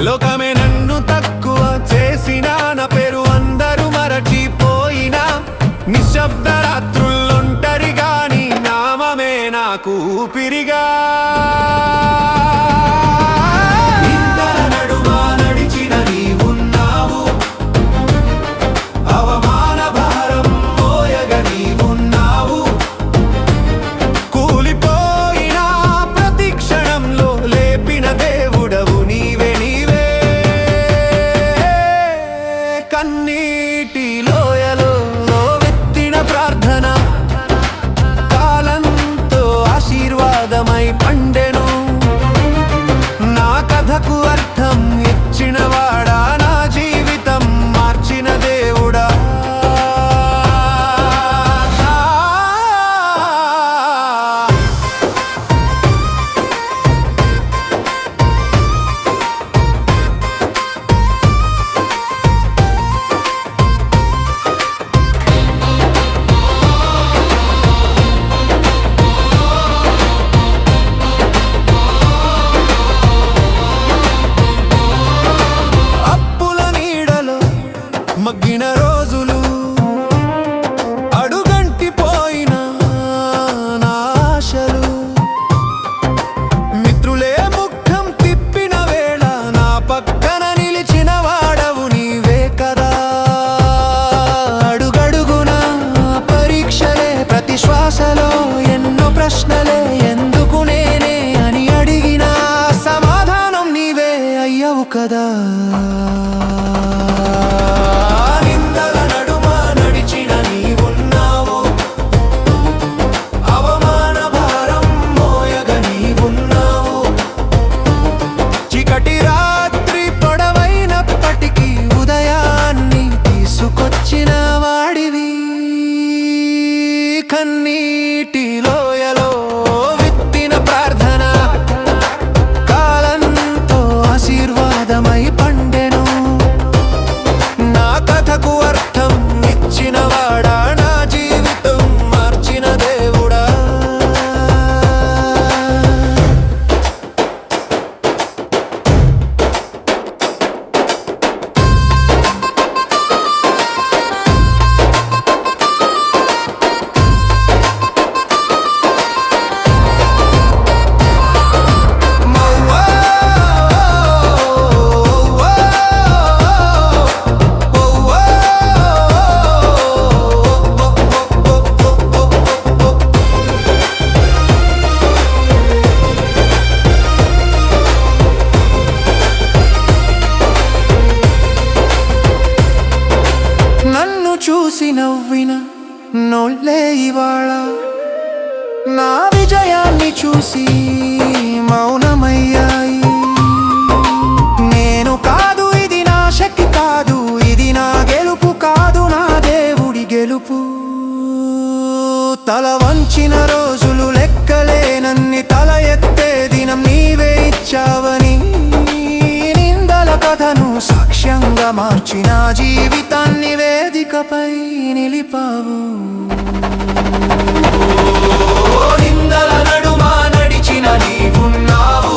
లోకమే నన్ను తక్కువ చేసినా, నా పేరు అందరూ మరచిపోయినా, నిశ్శబ్ద రాత్రుల్లుంటరిగా నీ నామమే నాకు ఊపిరిగా. కన్నీటి లోయలో వెత్తిన ప్రార్థన కాలంతో ఆశీర్వాదమై పండెను. నా కథకు అర్థం ఇచ్చినవాడా, నా జీవితం మార్చిన దేవుడా. మగ్గిన రోజులు అడుగంటిపోయిన నా ఆశలు, మిత్రులే ముఖం తిప్పిన వేళ నా పక్కన నిలిచిన వాడవు నీవే కదా. అడుగడుగున పరీక్షలే, ప్రతి శ్వాసలో ఎన్నో ప్రశ్నలే, ఎందుకు నేనే అని అడిగిన సమాధానం నీవే అయ్యవు కదా. కన్నీటి లోయలో విత్తిన ప్రార్థన కాలంతో ఆశీర్వాదమై పండెను. నా కథకు అర్థం ఇచ్చినవాడా, నా జీవితం మార్చిన దేవుడా. నన్ను చూసి నవ్విన నోళ్ళే ఇవాళ, నా విజయాన్ని చూసి మౌనమయ్యాయి. నేను కాదు, ఇది నా శక్తి కాదు, ఇది నా గెలుపు కాదు, నా దేవుడి గెలుపు. తల వంచిన రోజులు లెక్కలేనన్ని, తల ఎత్తే దినం నీవే ఇచ్చావని, నిందల కథను సాక్ష్యంగా మార్చిన జీవితాన్ని వేదికపై నిలిపావు. నిందల నడుమ నడిచిన నీవున్నావు,